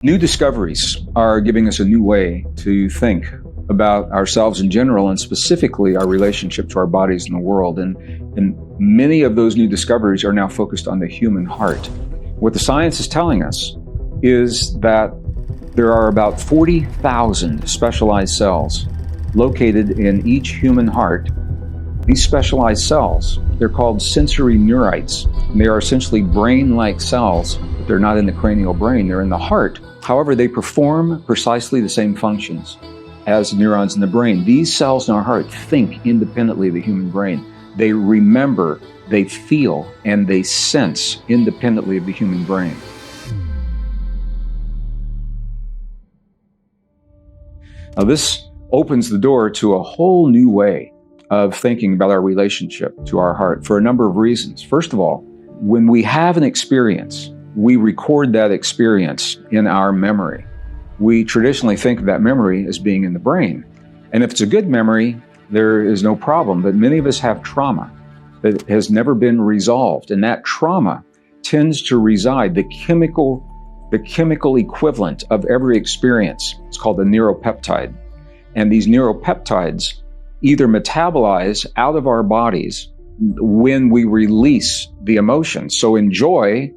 New discoveries are giving us a new way to think about ourselves in general, and specifically our relationship to our bodies and the world. And many of those new discoveries are now focused on the human heart. What the science is telling us is that there are about 40,000 specialized cells located in each human heart. These specialized cells, they're called sensory neurites. And they are essentially brain-like cells, but they're not in the cranial brain, they're in the heart. However, they perform precisely the same functions as neurons in the brain. These cells in our heart think independently of the human brain. They remember, they feel, and they sense independently of the human brain. Now, this opens the door to a whole new way of thinking about our relationship to our heart for a number of reasons. First of all, when we have an experience, we record that experience in our memory. We traditionally think of that memory as being in the brain. And if it's a good memory, there is no problem. But many of us have trauma that has never been resolved. And that trauma tends to reside, the chemical equivalent of every experience. It's called a neuropeptide. And these neuropeptides either metabolize out of our bodies when we release the emotion. So in joy,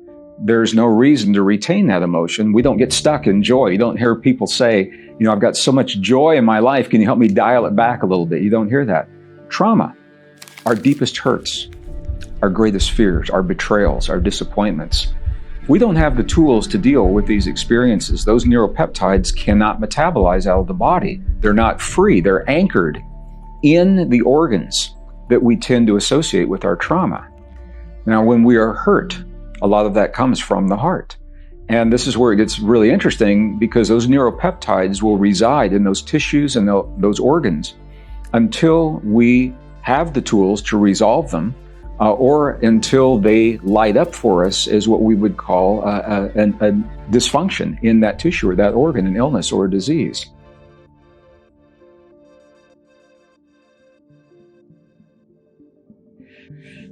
there's no reason to retain that emotion. We don't get stuck in joy. You don't hear people say, I've got so much joy in my life. Can you help me dial it back a little bit? You don't hear that. Trauma, our deepest hurts, our greatest fears, our betrayals, our disappointments. We don't have the tools to deal with these experiences. Those neuropeptides cannot metabolize out of the body. They're not free. They're anchored in the organs that we tend to associate with our trauma. Now, when we are hurt, a lot of that comes from the heart. And this is where it gets really interesting, because those neuropeptides will reside in those tissues and those organs until we have the tools to resolve them, or until they light up for us as what we would call a dysfunction in that tissue or that organ, an illness or a disease.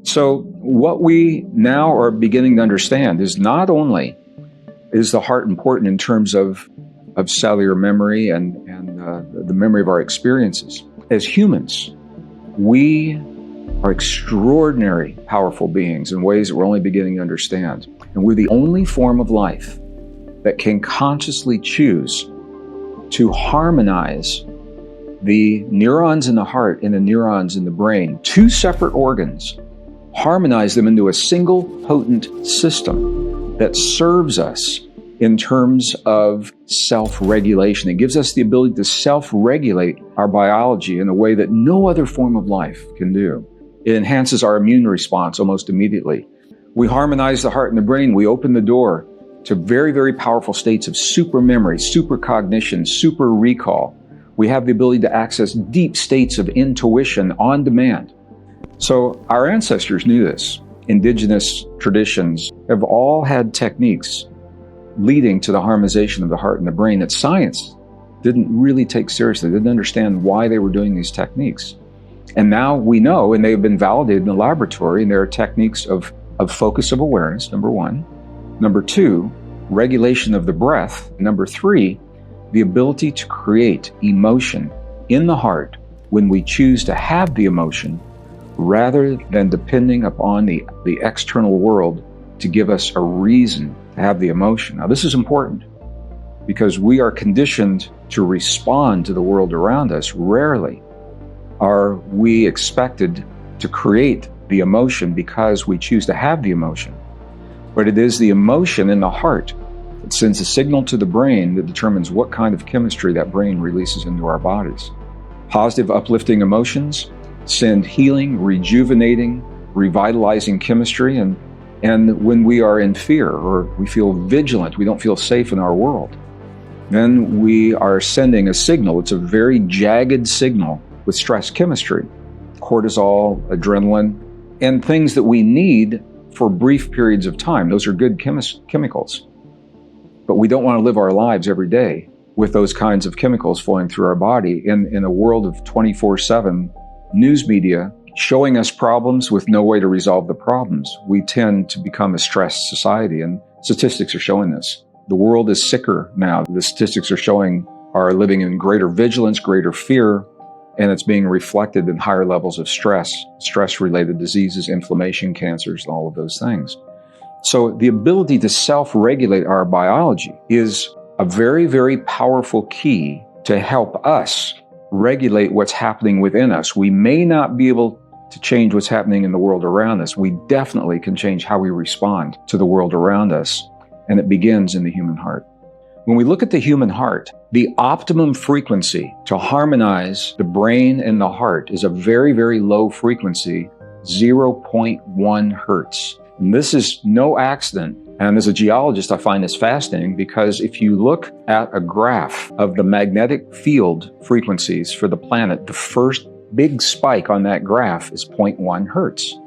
So what we now are beginning to understand is not only is the heart important in terms of cellular memory and the memory of our experiences. As humans, we are extraordinary, powerful beings in ways that we're only beginning to understand. And we're the only form of life that can consciously choose to harmonize the neurons in the heart and the neurons in the brain, two separate organs, harmonize them into a single potent system that serves us in terms of self-regulation. It gives us the ability to self-regulate our biology in a way that no other form of life can do. It enhances our immune response almost immediately. We harmonize the heart and the brain. We open the door to very, very powerful states of super memory, super cognition, super recall. We have the ability to access deep states of intuition on demand. So our ancestors knew this. Indigenous traditions have all had techniques leading to the harmonization of the heart and the brain that science didn't really take seriously, didn't understand why they were doing these techniques. And now we know, and they've been validated in the laboratory, and there are techniques of focus of awareness, number one. Number two, regulation of the breath. Number three, the ability to create emotion in the heart when we choose to have the emotion, rather than depending upon the external world to give us a reason to have the emotion. Now, this is important because we are conditioned to respond to the world around us. Rarely are we expected to create the emotion because we choose to have the emotion. But it is the emotion in the heart that sends a signal to the brain that determines what kind of chemistry that brain releases into our bodies. Positive, uplifting emotions send healing, rejuvenating, revitalizing chemistry. And when we are in fear or we feel vigilant, we don't feel safe in our world, then we are sending a signal. It's a very jagged signal with stress chemistry, cortisol, adrenaline, and things that we need for brief periods of time. Those are good chemicals. But we don't want to live our lives every day with those kinds of chemicals flowing through our body in a world of 24/7 news media showing us problems with no way to resolve the problems. We tend to become a stressed society, and statistics are showing this. The world is sicker now. The statistics are showing are living in greater vigilance, greater fear, and it's being reflected in higher levels of stress-related diseases, inflammation, cancers, and all of those things. So the ability to self-regulate our biology is a very, very powerful key to help us regulate what's happening within us. We may not be able to change what's happening in the world around us. We definitely can change how we respond to the world around us, and it begins in the human heart. When we look at the human heart, the optimum frequency to harmonize the brain and the heart is a very, very low frequency, 0.1 hertz. And this is no accident. And as a geologist, I find this fascinating because if you look at a graph of the magnetic field frequencies for the planet, the first big spike on that graph is 0.1 hertz.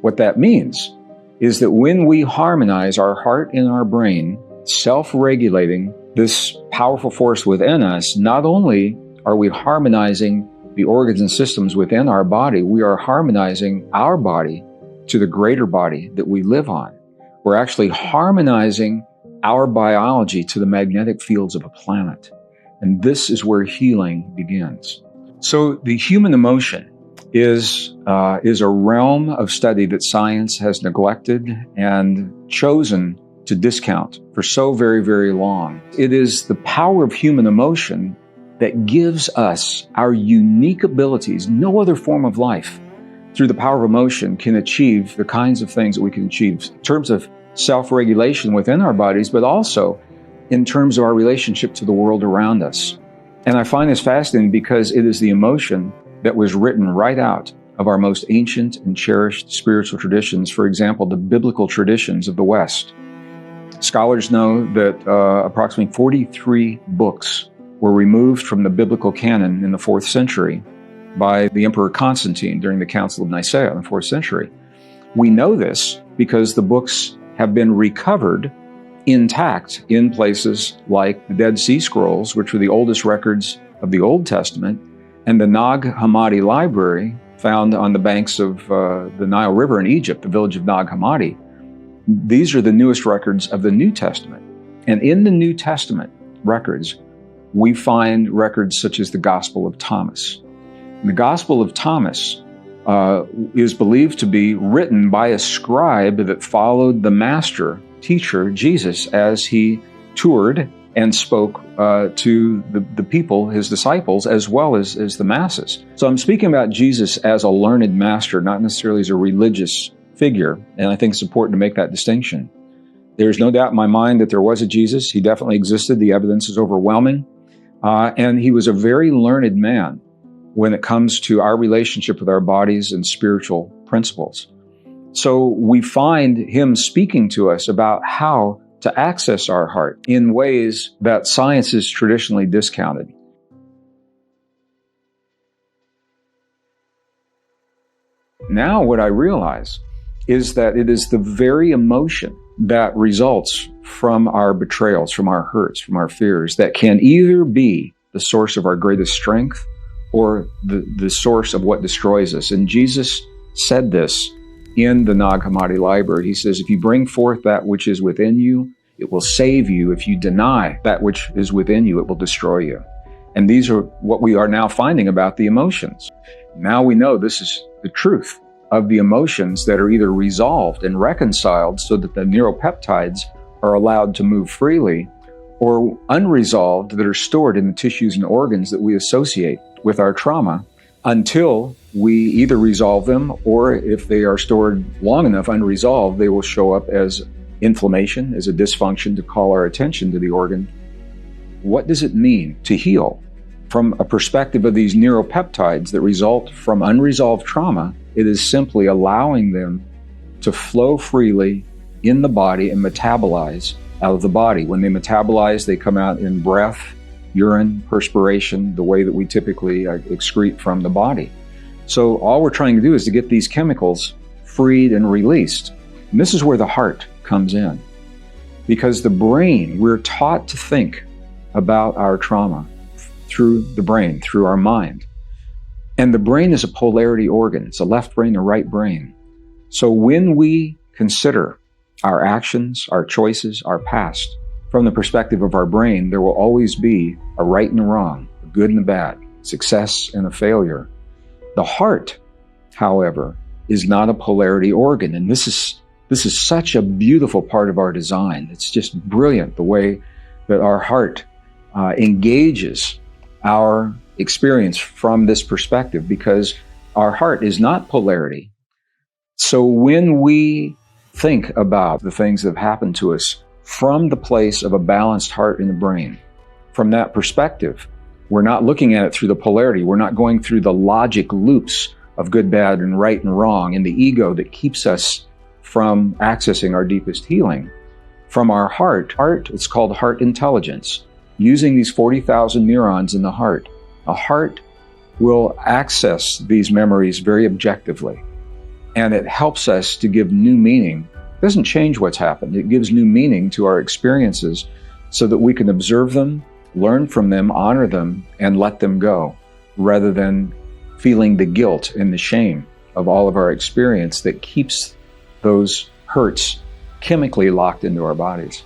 What that means is that when we harmonize our heart and our brain, self-regulating this powerful force within us, not only are we harmonizing the organs and systems within our body, we are harmonizing our body to the greater body that we live on. We're actually harmonizing our biology to the magnetic fields of a planet. And this is where healing begins. So the human emotion is a realm of study that science has neglected and chosen to discount for so very, very long. It is the power of human emotion that gives us our unique abilities. No other form of life, through the power of emotion, can achieve the kinds of things that we can achieve in terms of self-regulation within our bodies, but also in terms of our relationship to the world around us. And I find this fascinating because it is the emotion that was written right out of our most ancient and cherished spiritual traditions. For example, the biblical traditions of the West. Scholars know that approximately 43 books were removed from the biblical canon in the 4th century by the Emperor Constantine during the Council of Nicaea in the 4th century. We know this because the books have been recovered intact in places like the Dead Sea Scrolls, which were the oldest records of the Old Testament, and the Nag Hammadi Library found on the banks of the Nile River in Egypt, the village of Nag Hammadi. These are the newest records of the New Testament. And in the New Testament records, we find records such as the Gospel of Thomas. And the Gospel of Thomas is believed to be written by a scribe that followed the master teacher, Jesus, as he toured and spoke to the people, his disciples, as well as the masses. So I'm speaking about Jesus as a learned master, not necessarily as a religious figure, and I think it's important to make that distinction. There's no doubt in my mind that there was a Jesus. He definitely existed. The evidence is overwhelming. And he was a very learned man when it comes to our relationship with our bodies and spiritual principles. So we find him speaking to us about how to access our heart in ways that science has traditionally discounted. Now what I realize is that it is the very emotion that results from our betrayals, from our hurts, from our fears, that can either be the source of our greatest strength or the source of what destroys us. And Jesus said this in the Nag Hammadi Library. He says, if you bring forth that which is within you, it will save you. If you deny that which is within you, it will destroy you. And these are what we are now finding about the emotions. Now we know this is the truth of the emotions that are either resolved and reconciled so that the neuropeptides are allowed to move freely, or unresolved that are stored in the tissues and organs that we associate with our trauma until we either resolve them, or if they are stored long enough unresolved, they will show up as inflammation, as a dysfunction to call our attention to the organ. What does it mean to heal? From a perspective of these neuropeptides that result from unresolved trauma, it is simply allowing them to flow freely in the body and metabolize out of the body. When they metabolize, they come out in breath, urine, perspiration, the way that we typically excrete from the body. So all we're trying to do is to get these chemicals freed and released. And this is where the heart comes in. Because the brain, we're taught to think about our trauma through the brain, through our mind. And the brain is a polarity organ. It's a left brain, a right brain. So when we consider our actions, our choices, our past, from the perspective of our brain, there will always be a right and a wrong, a good and a bad, success and a failure. The heart, however, is not a polarity organ. And this is such a beautiful part of our design. It's just brilliant the way that our heart engages our experience from this perspective, because our heart is not polarity. So when we think about the things that have happened to us from the place of a balanced heart and the brain, from that perspective, we're not looking at it through the polarity. We're not going through the logic loops of good, bad, and right and wrong, and the ego that keeps us from accessing our deepest healing. From our heart, it's called heart intelligence. Using these 40,000 neurons in the heart, a heart will access these memories very objectively. And it helps us to give new meaning. It doesn't change what's happened. It gives new meaning to our experiences so that we can observe them, learn from them, honor them, and let them go, rather than feeling the guilt and the shame of all of our experience that keeps those hurts chemically locked into our bodies.